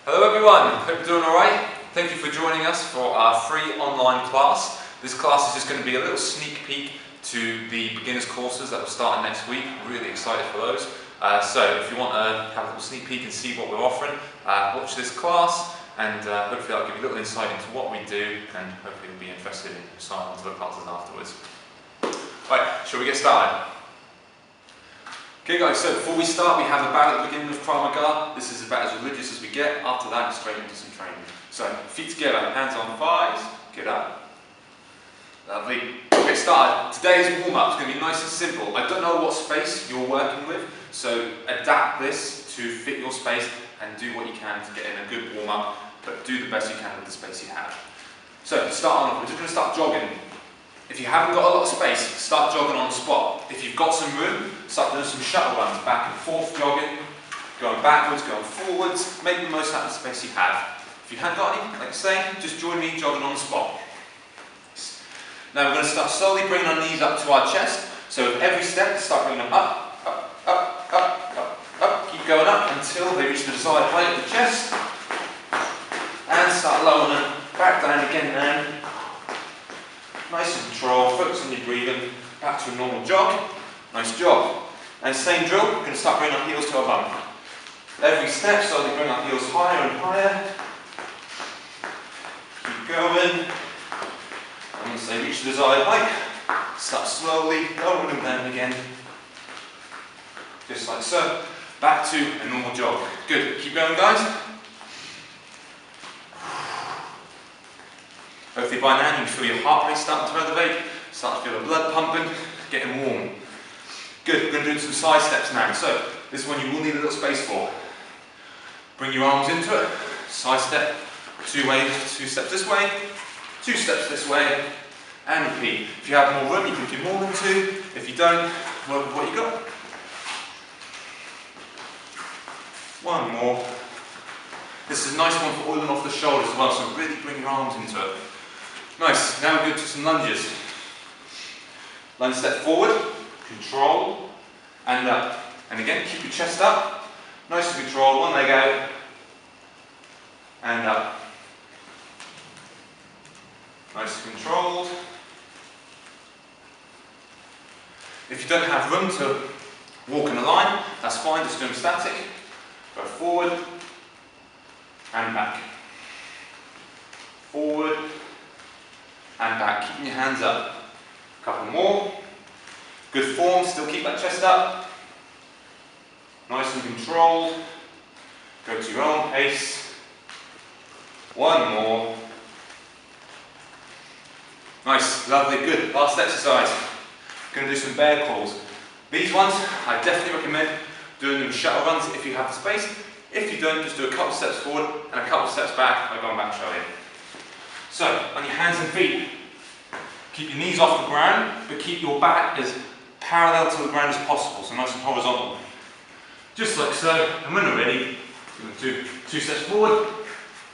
Hello everyone, hope you're doing alright. Thank you for joining us for our free online class. This class is just going to be a little sneak peek to the beginners courses that will start next week. Really excited for those. So if you want to have a little sneak peek and see what we're offering, watch this class and hopefully I'll give you a little insight into what we do and hopefully you'll be interested in signing on to the classes afterwards. Right, shall we get started? Okay guys, so before we start, we have a bow at the beginning of Krav Maga. This is about as religious as we get. After that, straight into some training. So, feet together, hands on thighs, get up. Lovely. Okay, started. Today's warm-up is going to be nice and simple. I don't know what space you're working with, so adapt this to fit your space and do what you can to get in a good warm-up, but do the best you can with the space you have. So, to start on, we're just going to start jogging. If you haven't got a lot of space, start jogging on the spot. If you've got some room, start doing some shuttle runs, back and forth jogging, going backwards, going forwards, make the most out of the space you have. If you haven't got any, like I say, just join me jogging on the spot. Now we're going to start slowly bringing our knees up to our chest. So with every step, start bringing them up, up, up, up, up, up. Keep going up until they reach the desired height of the chest. And start lowering them back down again now. Nice and control, focus on your breathing, back to a normal jog. Nice job. And same drill, we're going to start bringing our heels to our bum. Every step, slowly bring our heels higher and higher. Keep going. And once they reach the desired height, start slowly lowering them down again. Just like so. Back to a normal jog. Good. Keep going, guys. Hopefully by now you can feel your heart rate starting to elevate, start to feel the blood pumping, getting warm. Good, we're going to do some side steps now. So, this is one you will need a little space for. Bring your arms into it, side step, two ways, 2 steps this way, 2 steps this way, and repeat. If you have more room, you can do more than 2. If you don't, work with what you got. 1 more. This is a nice one for oiling off the shoulders as well, so really bring your arms into it. Nice, now we're going to do some lunges. Lunge step forward, control, and up. And again, keep your chest up, nice and controlled, 1 leg out, and up. Nice and controlled. If you don't have room to walk in a line, that's fine, just do them static. Go forward, and back. Forward, and back, keeping your hands up. A couple more. Good form, still keep that chest up. Nice and controlled. Go to your own pace. 1 more. Nice, lovely, good. Last exercise. Going to do some bear crawls. These ones, I definitely recommend doing them shuttle runs if you have the space. If you don't, just do a couple steps forward and a couple steps back by going back showing. So, on your hands and feet, keep your knees off the ground, but keep your back as parallel to the ground as possible, so nice and horizontal. Just like so, and when we're ready, we're going to do 2 steps forward,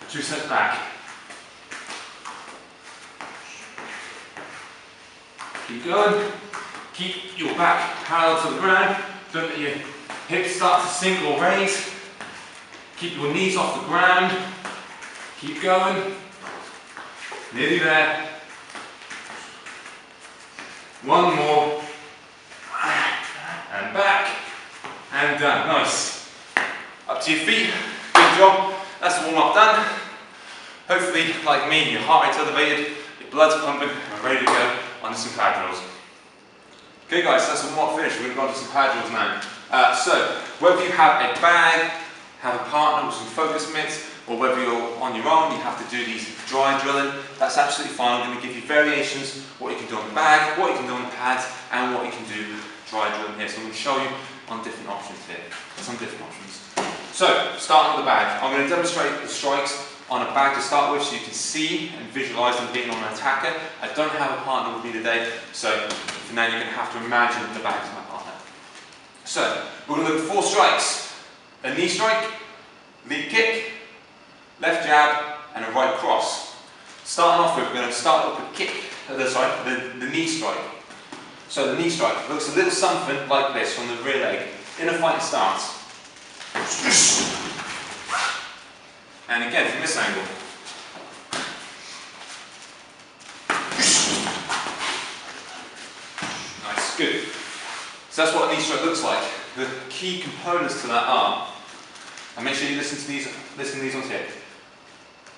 2 steps back. Keep going, keep your back parallel to the ground, don't let your hips start to sink or raise. Keep your knees off the ground, keep going. Nearly there. 1 more. And back. And done. Nice. Up to your feet. Good job. That's the warm-up done. Hopefully, like me, your heart rate's elevated, your blood's pumping, and we're ready to go on to some pad drills. Okay guys, that's the warm-up finished. We're going to go on to some pad drills now. So, whether you have a bag, have a partner with some focus mitts, or whether you're on your own, you have to do these dry drilling, that's absolutely fine. I'm going to give you variations, what you can do on the bag, what you can do on the pads, and what you can do dry drilling here. So I'm going to show you on different options here, some different options. So, starting with the bag, I'm going to demonstrate the strikes on a bag to start with so you can see and visualise them being on an attacker. I don't have a partner with me today, so for now you're going to have to imagine the bag is my partner. So, we're going to look at 4 strikes. A knee strike, lead kick, left jab, and a right cross. Starting off with, we're going to start off with kick, the knee strike. So the knee strike looks a little something like this from the rear leg, in a fighting stance. And again, from this angle. Nice, good. So that's what a knee strike looks like. The key components to that are, and make sure you listen to these ones here.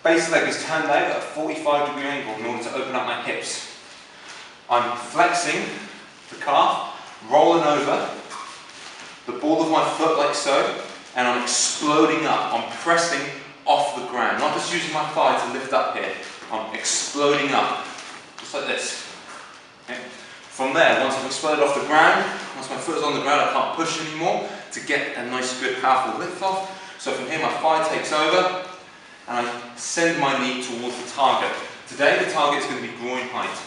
Base leg is turned out at a 45-degree angle in order to open up my hips. I'm flexing the calf, rolling over the ball of my foot like so, and I'm exploding up. I'm pressing off the ground, not just using my thigh to lift up here. I'm exploding up, just like this. Okay? From there, once I've exploded off the ground, once my foot is on the ground, I can't push anymore to get a nice, good, powerful lift off. So from here, my thigh takes over, and I send my knee towards the target. Today, the target is going to be groin height.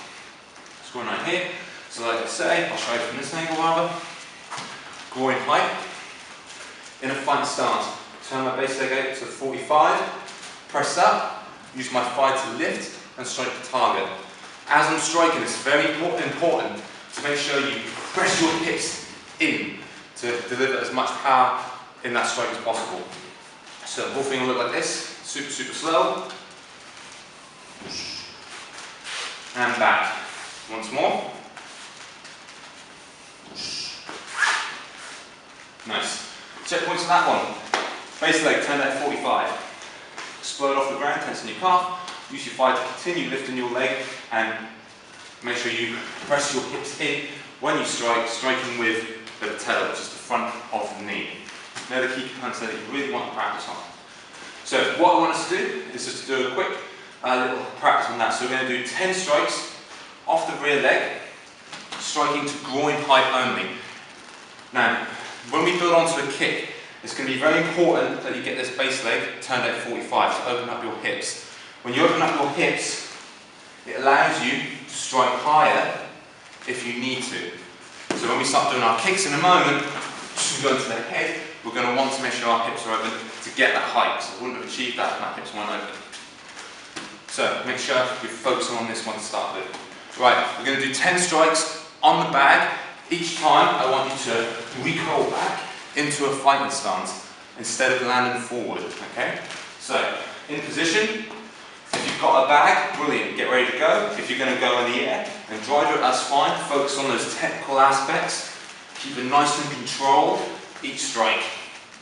It's groin height here. So like I say, I'll show you from this angle rather. Groin height. In a fighting stance, turn my base leg out to 45, press up, use my thigh to lift and strike the target. As I'm striking, it's very important to make sure you press your hips in to deliver as much power in that strike as possible. So the whole thing will look like this, super, super slow. And back. Once more. Nice. Checkpoints on that one. Base leg turned at 45. Explode off the ground, tension your calf. Use your thigh to continue lifting your leg and make sure you press your hips in when you strike, striking with the patella, which is the front of the knee. They're the key components that you really want to practice on. So what I want us to do is just to do a quick little practice on that. So we're going to do 10 strikes off the rear leg, striking to groin height only. Now, when we build onto a kick, it's going to be very important that you get this base leg turned at 45 to open up your hips. When you open up your hips, it allows you to strike higher if you need to. So when we start doing our kicks in a moment, we go into the head, we're going to want to make sure our hips are open to get that height. So we wouldn't have achieved that if my hips weren't open. So make sure you're focusing on this one to start with. Right, we're going to do 10 strikes on the bag. Each time I want you to recoil back into a fighting stance instead of landing forward, okay? So, in position, if you've got a bag, brilliant, get ready to go. If you're going to go in the air and drive it, that's fine. Focus on those technical aspects. Keep it nice and controlled, each strike.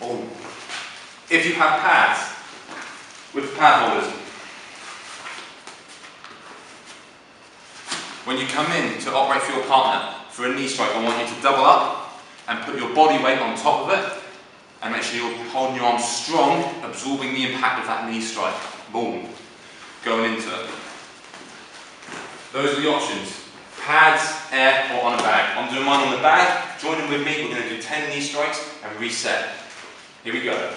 Boom. If you have pads, with pad holders, when you come in to operate for your partner, for a knee strike, I want you to double up and put your body weight on top of it and make sure you're holding your arms strong, absorbing the impact of that knee strike. Boom. Going into it. Those are the options. Pads, air, or on a bag. I'm doing mine on the bag. Join in with me. We're going to do 10 knee strikes and reset. Here we go.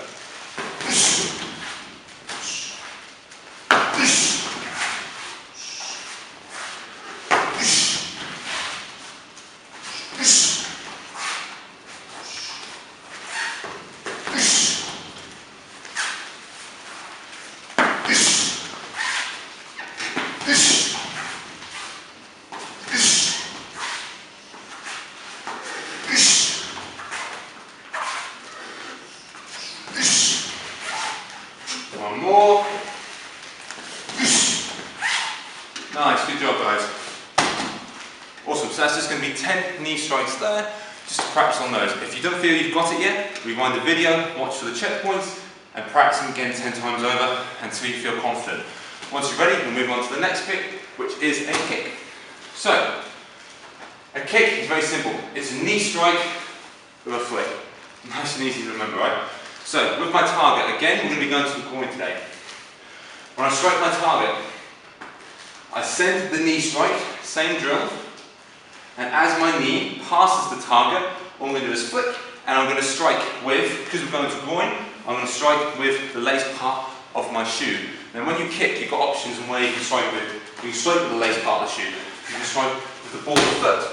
One more. Nice, good job guys. Awesome, so that's just going to be 10 knee strikes there, just to practice on those. If you don't feel you've got it yet, rewind the video, watch for the checkpoints, and practice them again 10 times over until you feel confident. Once you're ready, we'll move on to the next kick, which is a kick. So, a kick is very simple. It's a knee strike with a flick. Nice and easy to remember, right? So, with my target, again, we're going to be going to the groin today. When I strike my target, I send the knee strike, same drill, and as my knee passes the target, all I'm going to do is flick, and I'm going to strike with, because we're going to groin, I'm going to strike with the lace part of my shoe. Now when you kick, you've got options on where you can strike with. You can strike with the lace part of the shoe. You can strike with the ball of the foot.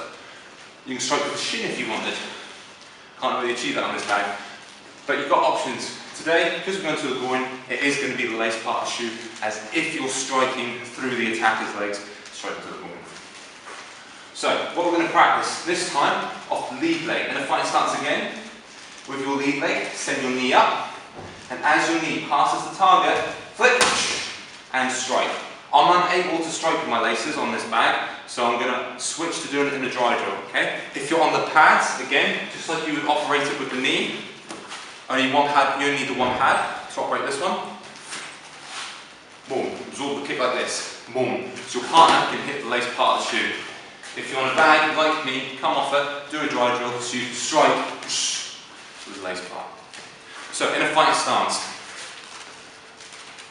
You can strike with the shin if you wanted. Can't really achieve that on this bag. But you've got options. Today, because we're going to the groin, it is going to be the lace part of the shoe, as if you're striking through the attacker's legs, straight to the groin. So, what we're going to practice this time, off the lead leg. In a fighting stance again, with your lead leg, send your knee up, and as your knee passes the target, flick, and strike. I'm unable to strike with my laces on this bag, so I'm going to switch to doing it in the dry drill, okay? If you're on the pads, again, just like you would operate it with the knee, only one pad, you only need the one pad to operate this one. Boom, absorb the kick like this, boom. So your partner can hit the lace part of the shoe. If you're on a bag, like me, come off it, do a dry drill, so you strike with the lace part. So in a fighting stance,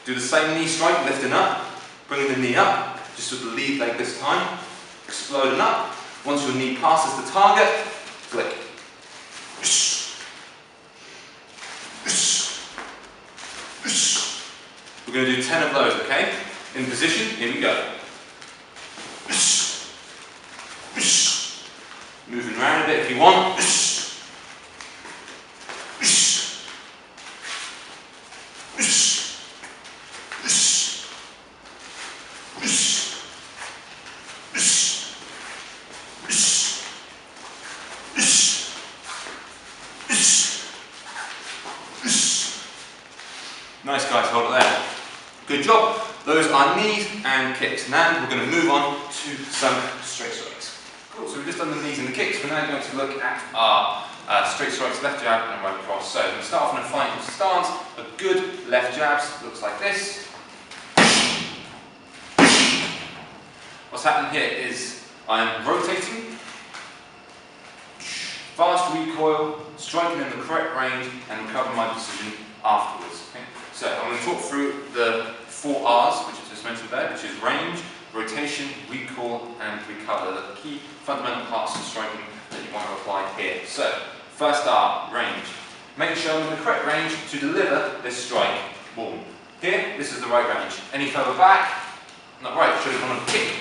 do the same knee strike, lifting up, bringing the knee up, just with the lead leg this time, exploding up. Once your knee passes the target, flick. We're going to do 10 of those, okay? In position, here we go. Moving around a bit if you want. Nice guys, hold it there. Good job. Those are knees and kicks. Now we're going to move on to some straight strikes. Cool, so we've just done the knees and the kicks. We're now going to look at our straight strikes, left jab and right cross. So we're going to start off in a fighting stance. A good left jabs looks like this. What's happening here is I'm rotating, fast recoil, striking in the correct range and recovering my position afterwards. Okay? So I'm going to talk through the 4 R's, which I just mentioned there, which is range, rotation, recoil, and recover. The key fundamental parts of striking that you want to apply here. So, first R, range. Make sure I'm in the correct range to deliver this strike. Boom. Here, this is the right range. Any further back, not right. Should have gone to kick.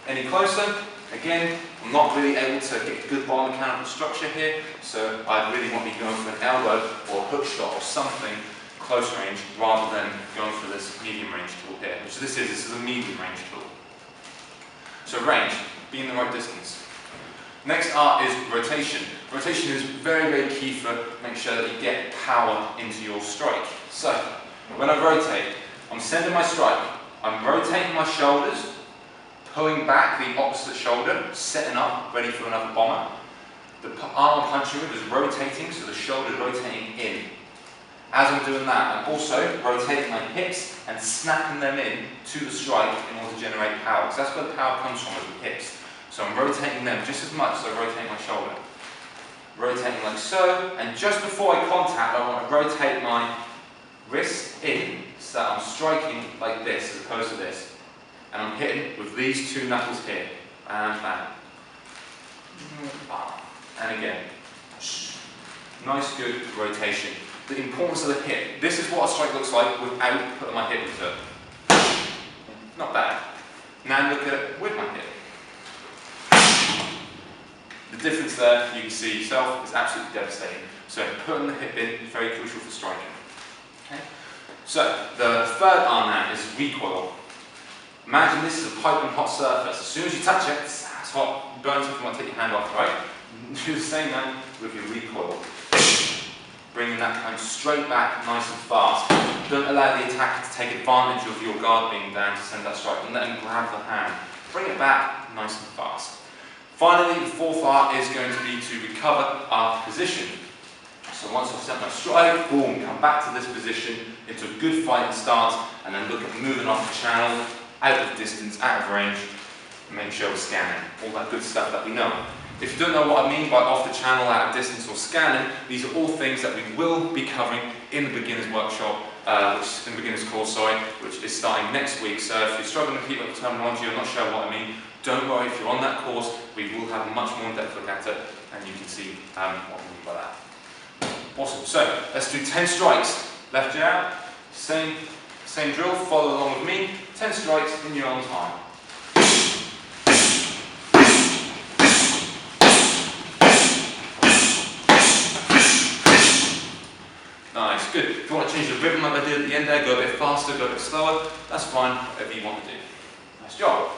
Any closer, again, I'm not really able to get good biomechanical structure here, so I really want to be going for an elbow or a hook shot or something close range rather than going for this medium range tool here, which this is a medium range tool. So range, be in the right distance. Next R is rotation. Rotation is very, very key for making sure that you get power into your strike. So, when I rotate, I'm sending my strike, I'm rotating my shoulders, pulling back the opposite shoulder, setting up, ready for another bomber. The arm I'm punching with is rotating, so the shoulder is rotating in. As I'm doing that, I'm also rotating my hips and snapping them in to the strike in order to generate power, because that's where the power comes from, is the hips. So I'm rotating them just as much as I rotate my shoulder. Rotating like so, and just before I contact, I want to rotate my wrist in, so that I'm striking like this, as opposed to this. And I'm hitting with these 2 knuckles here, and bam. And again. Nice, good rotation. The importance of the hip. This is what a strike looks like without putting my hip into it. Not bad. Now look at it with my hip. The difference there, you can see yourself, is absolutely devastating. So putting the hip in is very crucial for striking. Okay? So the third R now is recoil. Imagine this is a piping hot surface. As soon as you touch it, it's hot, it burns if you want to take your hand off, right? Do the same now with your recoil. Bringing that kind of straight back, nice and fast. Don't allow the attacker to take advantage of your guard being down to send that strike. Don't let him grab the hand. Bring it back, nice and fast. Finally, the 4th R is going to be to recover our position. So once I've sent my strike, boom, come back to this position into a good fighting stance, and then look at moving off the channel, out of distance, out of range, and make sure we're scanning. All that good stuff that we know. If you don't know what I mean by off the channel, out of distance, or scanning, these are all things that we will be covering in the beginner's workshop, in the beginner's course, which is starting next week. So if you're struggling to keep up the terminology, you're not sure what I mean, don't worry. If you're on that course, we will have a much more in-depth look at it, and you can see what I mean by that. Awesome. So let's do 10 strikes. Left jab, same drill. Follow along with me. 10 strikes in your own time. Nice, good. If you want to change the rhythm like I did at the end there, go a bit faster, go a bit slower, that's fine, whatever you want to do. Nice job.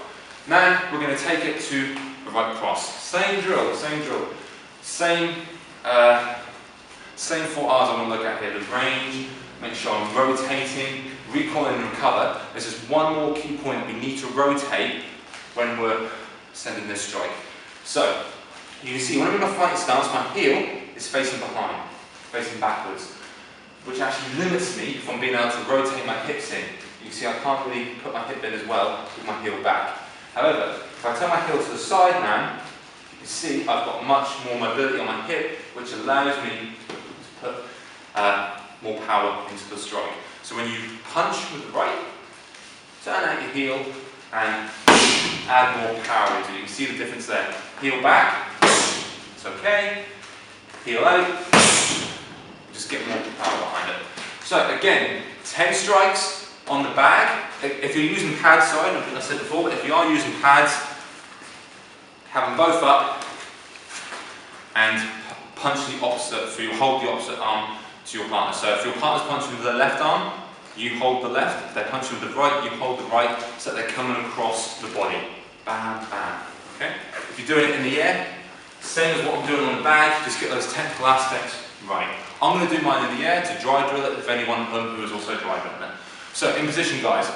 Now we're going to take it to the right cross. Same drill, same 4 R's I want to look at here. The range, make sure I'm rotating, recoiling and recover. There's just one more key point that we need to rotate when we're sending this strike. So, you can see when I'm in my fighting stance, my heel is facing behind, facing backwards, which actually limits me from being able to rotate my hips in. You can see I can't really put my hip in as well with my heel back. However, if I turn my heel to the side now, you can see I've got much more mobility on my hip, which allows me to put more power into the strike. So when you punch with the right, turn out your heel and add more power into it. You can see the difference there. Heel back, it's okay. Heel out, just get more power behind it. So again, 10 strikes on the bag. If you're using pads, sorry, I think I said before, but if you are using pads, have them both up and punch the opposite, so you hold the opposite arm to your partner. So if your partner's punching with the left arm, you hold the left. If they're punching with the right, you hold the right, so they're coming across the body. Bam, bam. Okay? If you're doing it in the air, same as what I'm doing on the bag, just get those technical aspects right. I'm going to do mine in the air to dry drill it if anyone who is also dry drilling it. So in position, guys.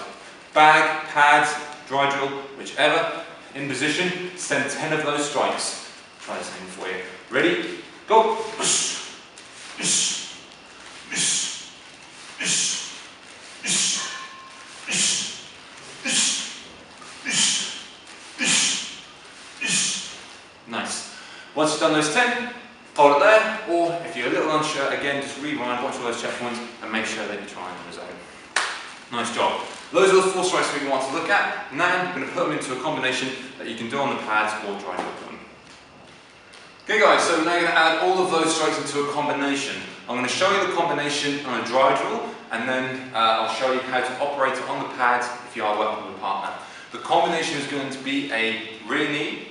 Bag, pads, dry drill, whichever. In position, send 10 of those strikes. Try the same for you. Ready? Go! Nice. Once you've done those 10, hold it there, or if you're a little unsure, again, just rewind, watch all those checkpoints, and make sure that you're trying the zone. Nice job. Those are the 4 strikes we want to look at. Now, I'm going to put them into a combination that you can do on the pads or dry drill them. Okay guys, so now you're going to add all of those strikes into a combination. I'm going to show you the combination on a dry drill, and then I'll show you how to operate it on the pads if you are working with a partner. The combination is going to be a rear knee,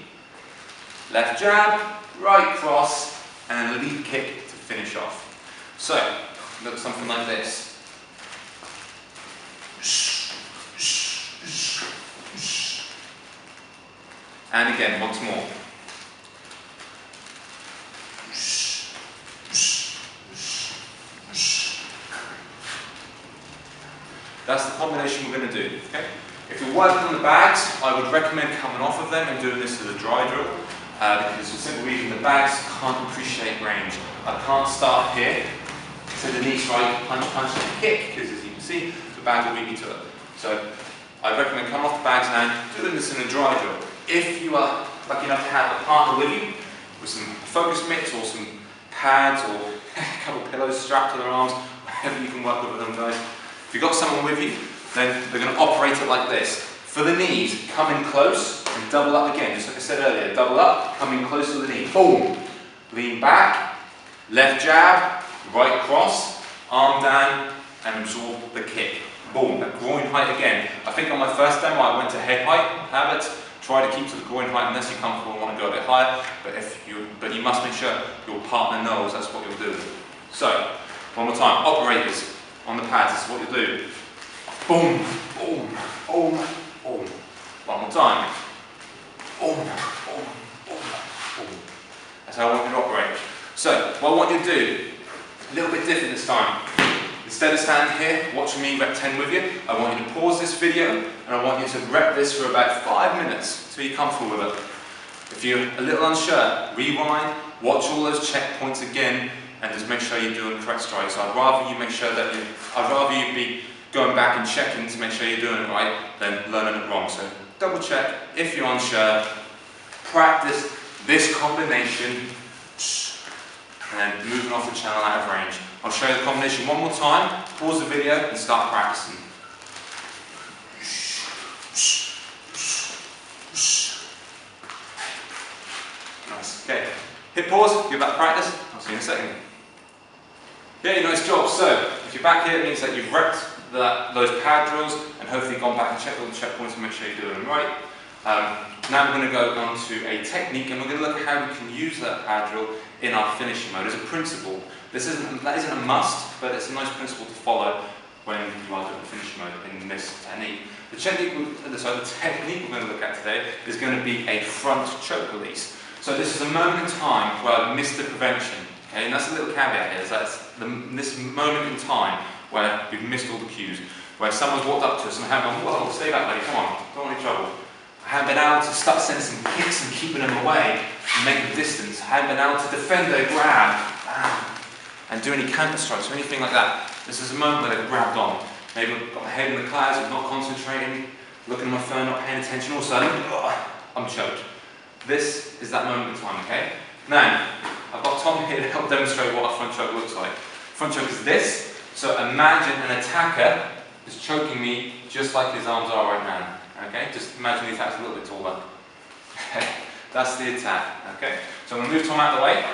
left jab, right cross, and then a lead kick to finish off. So, look something like this. And again, once more. That's the combination we're going to do. Okay? If you're working on the bags, I would recommend coming off of them and doing this as a dry drill. Because for the simple reason the bags can't appreciate range. I can't start here, to the knee strike, punch, punch, and kick, because as you can see, the bag will beat me to it. So I recommend coming off the bags now, doing this in a dry drill. If you are lucky enough to have a partner with you, with some focus mitts or some pads or a couple of pillows strapped to their arms, whatever you can work with them, guys. If you've got someone with you, then they're going to operate it like this. For the knees, come in close and double up again, just like I said earlier. Double up, come in close to the knee. Boom! Lean back, left jab, right cross, arm down, and absorb the kick. Boom, at groin height again. I think on my first demo I went to head height, have it. Try to keep to the groin height unless you're comfortable and want to go a bit higher, but you must make sure your partner knows that's what you're doing. So, one more time, operators on the pads, this is what you do. Boom, boom, boom, boom. One more time. Boom, boom, boom, boom. That's how I want you to operate. So, what I want you to do, a little bit different this time. Instead of standing here, watching me rep 10 with you, I want you to pause this video and I want you to rep this for about 5 minutes until you're comfortable with it. If you're a little unsure, rewind, watch all those checkpoints again and just make sure you're doing correct strikes. So I'd rather you make sure that I'd rather you be going back and checking to make sure you're doing it right than learning it wrong. So double check if you're unsure, practice this combination and moving off the channel out of range. I'll show you the combination one more time, pause the video and start practicing. Nice, okay. Hit pause, give that practice, I'll see you in a second. Okay, nice job. So, if you're back here, it means that you've repped those pad drills and hopefully gone back and checked all the checkpoints and make sure you're doing them right. Now we're going to go on to a technique and we're going to look at how we can use that pad drill in our finishing mode as a principle. That isn't a must, but it's a nice principle to follow when you are doing the finishing mode in this technique. The technique we're going to look at today is going to be a front choke release. So this is a moment in time where I've missed the prevention. Okay, and that's a little caveat here, is that this moment in time where we've missed all the cues, where someone's walked up to us and we haven't gone, whoa, stay back buddy, come on, don't want any trouble. I haven't been able to start sending some kicks and keeping them away and make the distance. I haven't been able to defend a grab and do any counter strikes or anything like that. This is a moment where they've grabbed on. Maybe I've got my head in the clouds, I'm not concentrating, looking at my phone, not paying attention, all of a sudden, I'm choked. This is that moment in time, okay? Now, I've got Tom here to help demonstrate what a front choke looks like. Front choke is this, so imagine an attacker is choking me just like his arms are right now. Okay, just imagine the attack's a little bit taller. That's the attack, okay? So I'm going to move Tom out of the way.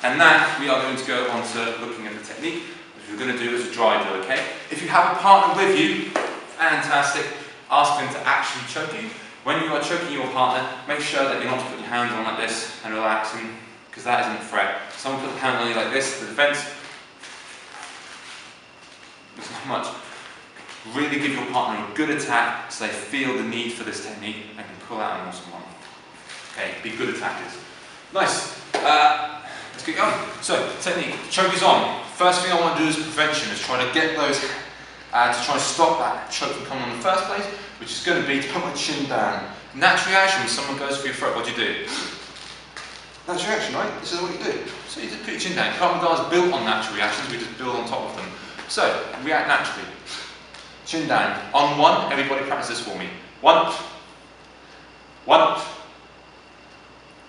And now we are going to go on to looking at the technique, which we're going to do as a dry drill, okay? If you have a partner with you, fantastic, ask them to actually choke you. When you are choking your partner, make sure that you're not putting your hands on like this and relaxing, because that isn't a threat. Someone put the hand on you like this, the defense, there's not much. Really give your partner a good attack so they feel the need for this technique and can pull out an awesome one. Okay, be good attackers. Nice. Let's get going. So, technique. Choke is on. First thing I want to do is prevention, is try to get those, to try to stop that choke from coming in the first place, which is going to be to put my chin down. Natural reaction when someone goes for your throat, what do you do? Natural reaction, right? This is what you do. So you just put your chin down. Krav Maga is built on natural reactions, we just build on top of them. So, react naturally. Chin down. On one, everybody practice this for me. 1, 1,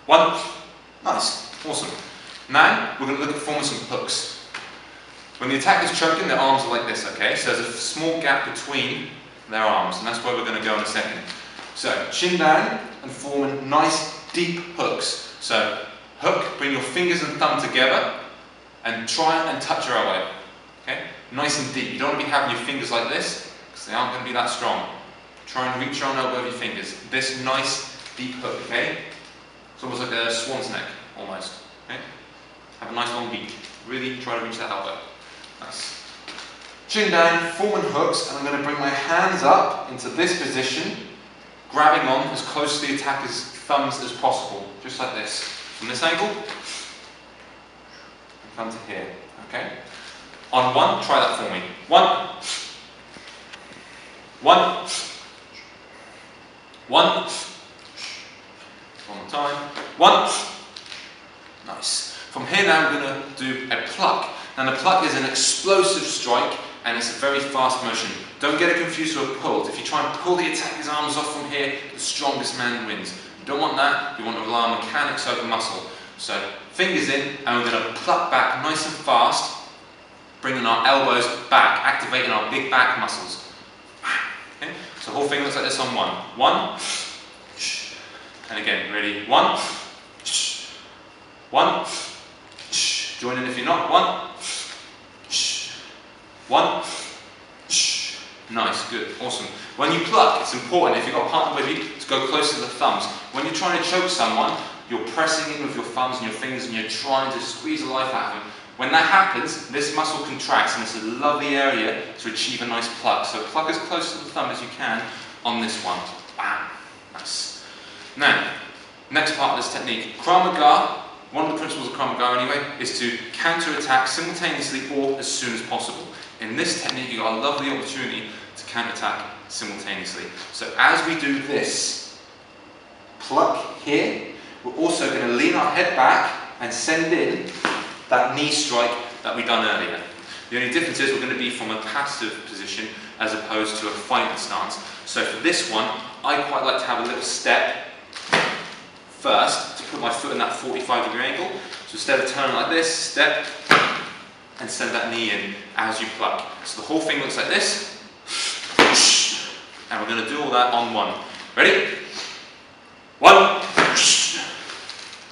1. Nice. Awesome. Now, we're going to look at forming some hooks. When the attacker's choking, their arms are like this, okay? So there's a small gap between their arms, and that's where we're going to go in a second. So, chin down and forming nice, deep hooks. So, hook, bring your fingers and thumb together, and try and touch your elbow. Okay? Nice and deep. You don't want to be having your fingers like this, because they aren't going to be that strong. Try and reach your own elbow with your fingers. This nice, deep hook, okay? It's almost like a swan's neck, almost. Okay? Have a nice long beak. Really try to reach that elbow. Nice. Chin down, forming hooks, and I'm going to bring my hands up into this position, grabbing on as close to the attacker's thumbs as possible. Just like this. From this angle, and come to here. Okay? On 1, try that for me. 1, 1, 1, one more time, 1, nice. From here now we're going to do a pluck. Now the pluck is an explosive strike and it's a very fast motion. Don't get it confused with a pull. If you try and pull the attacker's arms off from here, the strongest man wins. You don't want that, you want to rely on mechanics over muscle. So fingers in and we're going to pluck back nice and fast, bringing our elbows back, activating our big back muscles. Okay? So the whole thing looks like this on 1. 1, and again, ready? 1, 1, join in if you're not. 1, 1, nice, good, awesome. When you pluck, it's important, if you've got a partner with you, to go close to the thumbs. When you're trying to choke someone, you're pressing in with your thumbs and your fingers and you're trying to squeeze the life out of them. When that happens, this muscle contracts and it's a lovely area to achieve a nice pluck. So pluck as close to the thumb as you can on this one. Bam, nice. Now, next part of this technique, Krav Maga, one of the principles of Krav Maga anyway, is to counter-attack simultaneously or as soon as possible. In this technique, you've got a lovely opportunity to counter-attack simultaneously. So as we do this, pluck here, we're also going to lean our head back and send in that knee strike that we done earlier. The only difference is we're going to be from a passive position as opposed to a fighting stance. So for this one, I quite like to have a little step first to put my foot in that 45-degree angle. So instead of turning like this, step and send that knee in as you pluck. So the whole thing looks like this. And we're going to do all that on 1. Ready? 1.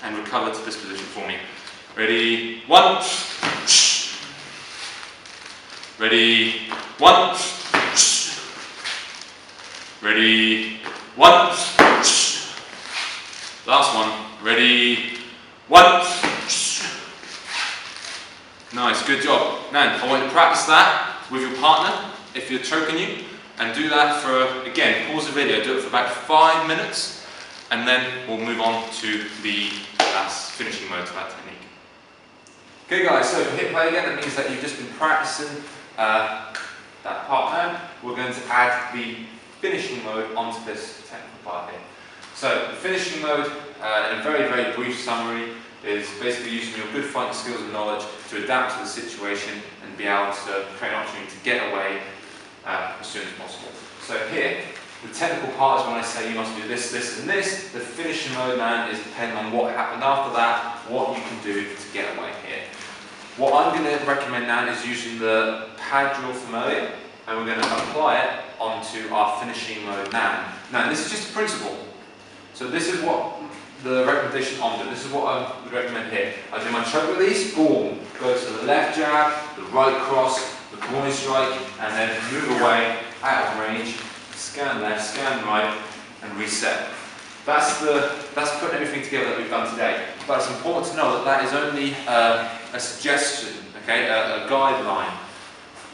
And recover to this position for me. Ready? 1. Ready? 1. Ready? 1. Last one. Ready? 1. Nice, good job. Now, I want you to practice that with your partner if you're choking you, and do that for, again, pause the video, do it for about 5 minutes, and then we'll move on to the last finishing mode to that technique. Okay guys, so for hit play again, that means that you've just been practicing that part now. We're going to add the finishing mode onto this technical part here. So the finishing mode, in a very, very brief summary, is basically using your good fighting skills and knowledge to adapt to the situation and be able to create an opportunity to get away as soon as possible. So here, the technical part is when I say you must do this, this and this. The finishing mode now is depending on what happened after that, what you can do to get away here. What I'm going to recommend now is using the pad drill from earlier, and we're going to apply it onto our finishing mode now. Now this is just a principle. So this is what the recommendation on do. This is what I would recommend here. I do my choke release, boom, go to the left jab, the right cross, the groin strike, and then move away, out of range, scan left, scan right, and reset. That's putting everything together that we've done today. But it's important to know that that is only a suggestion, okay, a guideline.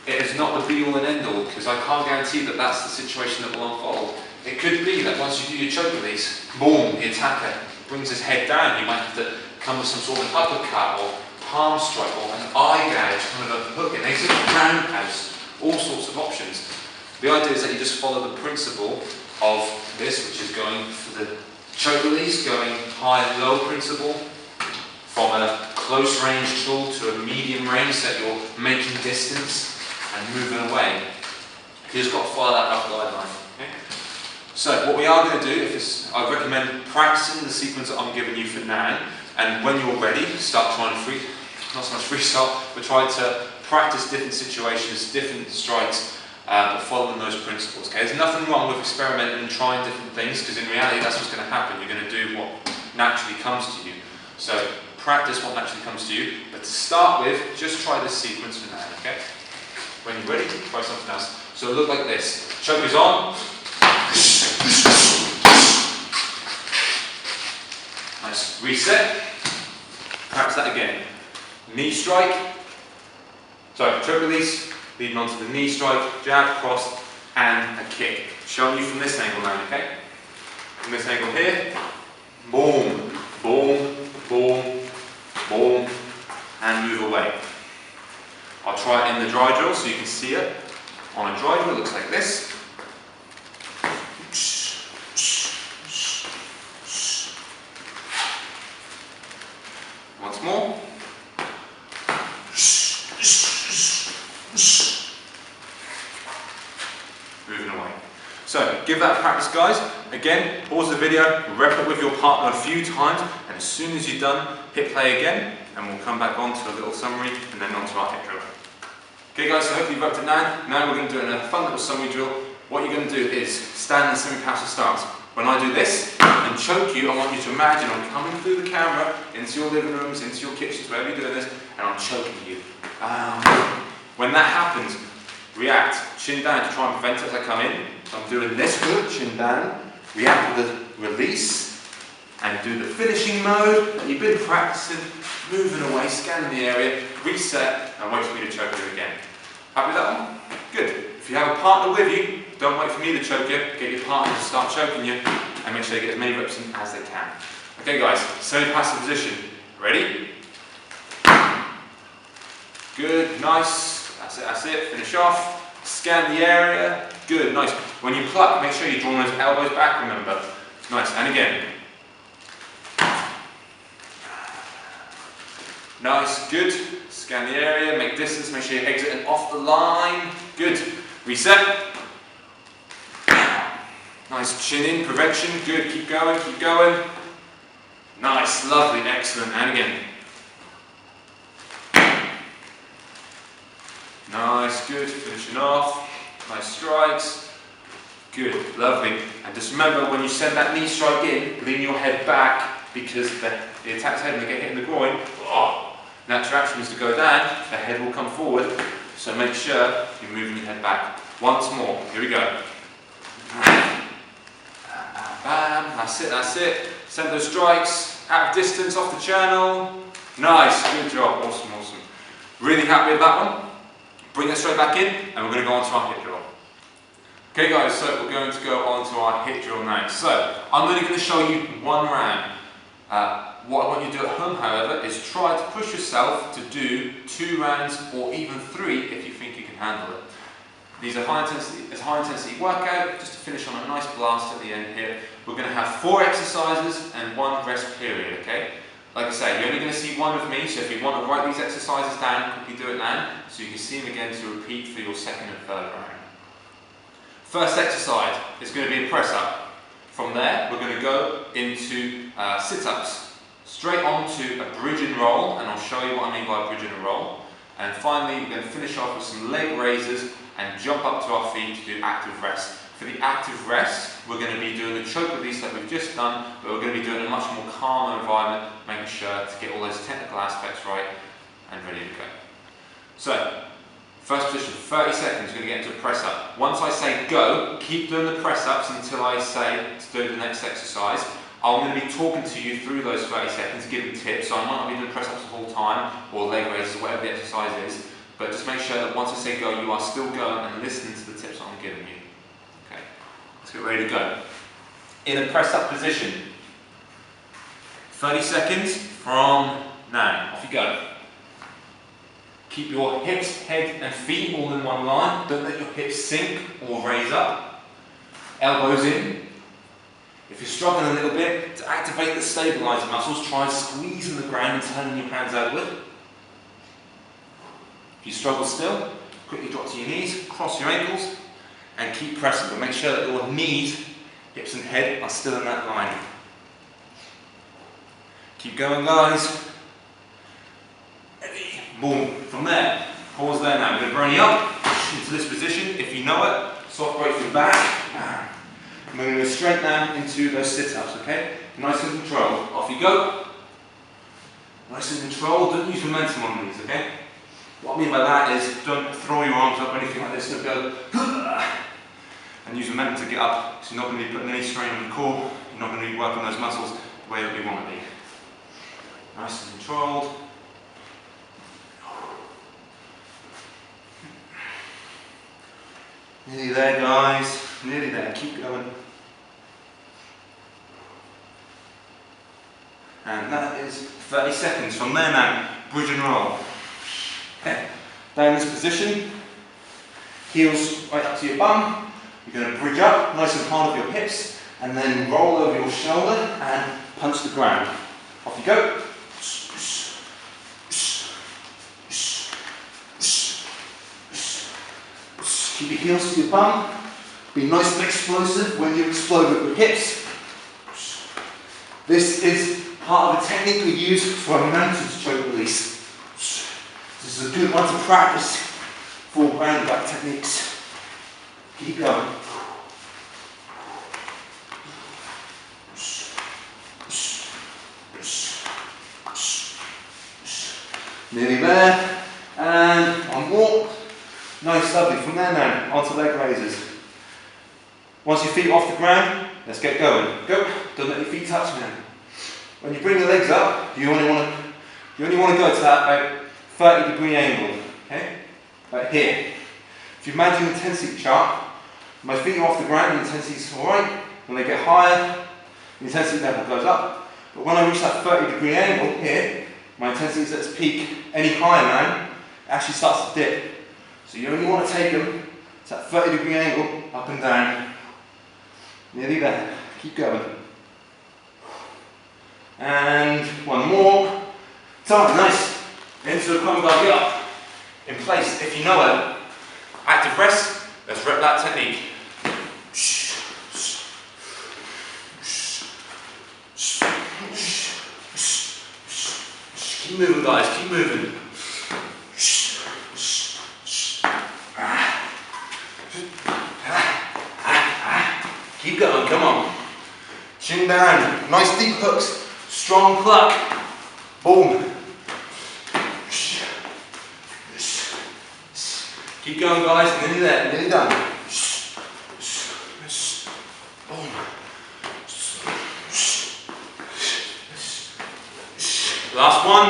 It is not the be-all and end-all, because I can't guarantee that that's the situation that will unfold. It could be that once you do your choke release, boom, the attacker brings his head down. You might have to come with some sort of uppercut or palm strike or an eye gouge, kind of a hook, an exit roundhouse, all sorts of options. The idea is that you just follow the principle of this, which is going for the choke release, going high and low principle, from a close range tool to a medium range that you're making distance and moving away. You just got to follow that rough guideline. Okay? So what we are going to do, I recommend practicing the sequence that I'm giving you for now, and when you're ready, start trying to not so much freestyle, but try to practice different situations, different strikes, but following those principles. Okay? There's nothing wrong with experimenting and trying different things, because in reality that's what's going to happen. You're going to do what naturally comes to you. So practice what naturally comes to you, but to start with, just try this sequence for now. Okay? When you're ready, try something else. So look like this. Choke is on. Nice. Reset. Practice that again. Knee strike. Sorry, choke release. Leading on to the knee strike, jab, cross, and a kick. Showing you from this angle now, okay? From this angle here. Boom, boom, boom, boom, and move away. I'll try it in the dry drill so you can see it. On a dry drill, it looks like this. Once more. Moving away. So, give that a practice, guys. Again, pause the video, rep it with your partner a few times, and as soon as you're done, hit play again, and we'll come back on to a little summary, and then on to our hit drill. Okay guys, so hopefully you've worked it now. Now we're going to do a fun little summary drill. What you're going to do is stand in semi-passive stance. When I do this and choke you, I want you to imagine I'm coming through the camera into your living rooms, into your kitchens, wherever you're doing this, and I'm choking you. When that happens, react, chin down to try and prevent it as I come in. So I'm doing this good, chin down, react with the release, and do the finishing mode that you've been practicing, moving away, scanning the area, reset, and wait for me to choke you again. Happy with that one? Good. If you have a partner with you, don't wait for me to choke you, get your partner to start choking you, and make sure they get as many reps in as they can. Okay guys, semi-passive position. Ready? Good, nice. That's it, finish off. Scan the area. Good, nice. When you pluck, make sure you draw those elbows back, remember. Nice, and again. Nice, good. Scan the area, make distance, make sure you're exiting off the line. Good. Reset. Nice, chin in, prevention. Good, keep going, keep going. Nice, lovely, excellent, and again. Nice, good, finishing off. Nice strikes. Good, lovely. And just remember, when you send that knee strike in, lean your head back, because the attack's head, when they get hit in the groin, natural action is to go down, the head will come forward, so make sure you're moving your head back. Once more, here we go. Bam, that's it. Send those strikes, out of distance, off the channel. Nice, good job, awesome, awesome. Really happy with that one. Bring that straight back in, and we're going to go on to our hit drill. Okay guys, so we're going to go on to our hit drill now. So, I'm only going to show you one round. What I want you to do at home, however, is try to push yourself to do 2 rounds or even 3 if you think you can handle it. These are high intensity workout, just to finish on a nice blast at the end here. We're going to have 4 exercises and 1 rest period, okay? Like I say, you're only going to see 1 of me, so if you want to write these exercises down, quickly do it now, so you can see them again to repeat for your 2nd and 3rd round. First exercise is going to be a press up. From there, we're going to go into sit-ups. Straight on to a bridge and roll, and I'll show you what I mean by bridge and roll. And finally, we're going to finish off with some leg raises and jump up to our feet to do active rest. For the active rest, we're going to be doing the choke release that we've just done, but we're going to be doing a much more calmer environment, making sure to get all those technical aspects right and ready to go. So, first position, 30 seconds, we're going to get into a press up. Once I say go, keep doing the press ups until I say to do the next exercise. I'm going to be talking to you through those 30 seconds, giving tips, so I might not be doing press ups the whole time, or leg raises, or whatever the exercise is, but just make sure that once I say go, you are still going and listening to the tips that I'm giving you. Okay, let's get ready to go. In a press up position, 30 seconds from now, off you go. Keep your hips, head and feet all in one line, don't let your hips sink or raise up. Elbows in. If you're struggling a little bit, to activate the stabilizer muscles, try squeezing the ground and turning your hands outward. If you struggle still, quickly drop to your knees, cross your ankles, and keep pressing, but make sure that your knees, hips and head are still in that line. Keep going, guys. Ready. Boom. From there, pause there now. We're going to bring you up into this position. If you know it, soft break your back. And we're going to go straight down into those sit-ups, okay? Nice and controlled. Off you go. Nice and controlled. Don't use momentum on these, okay? What I mean by that is don't throw your arms up or anything like this. Don't go and use momentum to get up. So you're not going to be putting any strain on the core. You're not going to be working those muscles the way that we want to be. Nice and controlled. Nearly there, guys. Nearly there. Keep going. And that is 30 seconds. From there now, bridge and roll. Okay. Down this position, heels right up to your bum. You're going to bridge up, nice and hard with your hips, and then roll over your shoulder and punch the ground. Off you go. Keep your heels to your bum. Be nice and explosive when you explode with your hips. This is part of the technique we use for a mountains choke release. This is a good one to practice for ground back techniques. Keep going. Nearly there. And one more. Nice, lovely. From there now, onto leg raises. Once your feet are off the ground, let's get going. Go. Don't let your feet touch now. When you bring the legs up, you only want to go to that about 30-degree angle. Okay? Right here. If you imagine the intensity chart, my feet are off the ground, the intensity is alright. When they get higher, the intensity level goes up. But when I reach that 30-degree angle here, my intensity is at its peak. Any higher now, it actually starts to dip. So you only want to take them to that 30-degree angle, up and down. Nearly there. Keep going. And one more. Time. Nice. Into the Krav Maga up. In place. If you know it. Active rest. Let's rep that technique. Keep moving, guys. Keep moving. Keep going, come on. Chin down, nice deep hooks, strong pluck. Boom. Keep going, guys, nearly there, nearly done. Boom. Last one.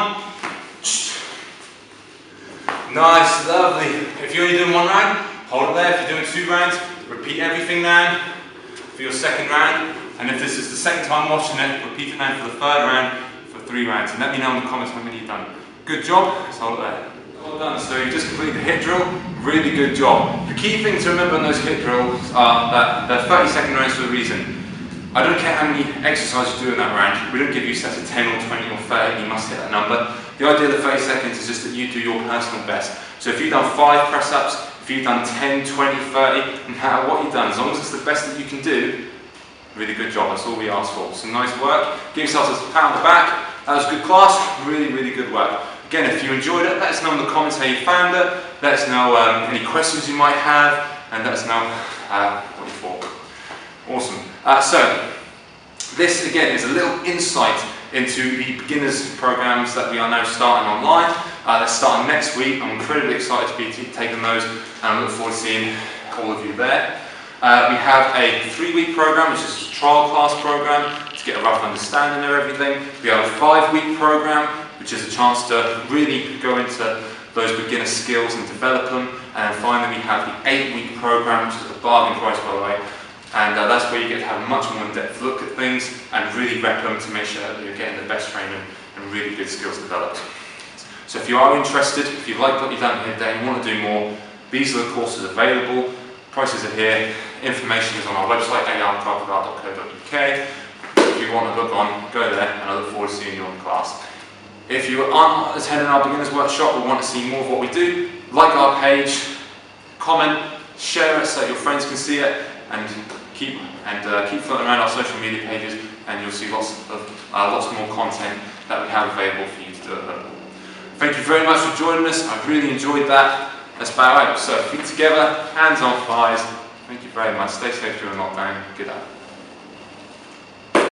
Nice, lovely. If you're only doing 1 round, hold it there. If you're doing 2 rounds, repeat everything now for your 2nd round. And if this is the 2nd time watching it, repeat it now for the 3rd round, for 3 rounds. And let me know in the comments how many you've done. Good job, let's hold it there. Well done, so you just completed the hit drill, really good job. The key thing to remember on those hit drills are that they're 30-second rounds for a reason. I don't care how many exercises you do in that round, we don't give you sets of 10 or 20 or 30, you must hit that number. The idea of the 30 seconds is just that you do your personal best. So if you've done 5 press-ups, if you've done 10, 20, 30, no matter what you've done, as long as it's the best that you can do, really good job, that's all we ask for. So nice work, give yourselves a pat on the back, that was a good class, really, really good work. Again, if you enjoyed it, let us know in the comments how you found it, let us know any questions you might have, and let us know what you thought. Awesome. So, this again is a little insight into the beginners programs that we are now starting online. They're starting next week. I'm incredibly excited to be taking those, and I look forward to seeing all of you there. We have a 3-week program, which is a trial class program to get a rough understanding of everything. We have a 5-week program, which is a chance to really go into those beginner skills and develop them. And then finally we have the 8-week program, which is a bargain price, by the way. And that's where you get to have a much more in-depth look at things and really rep them to make sure that you're getting the best training and really good skills developed. So if you are interested, if you like what you've done here today and you want to do more, these are the courses available. Prices are here. Information is on our website, ar.kravmaga.co.uk. If you want to book on, go there, and I look forward to seeing you in class. If you aren't attending our beginners workshop or want to see more of what we do, like our page, comment, share it so that your friends can see it, and keep floating around our social media pages, and you'll see lots more content that we have available for you to do at home. Thank you very much for joining us. I really enjoyed that. Let's bow out. So feet together, hands on thighs. Thank you very much. Stay safe during lockdown. Good night.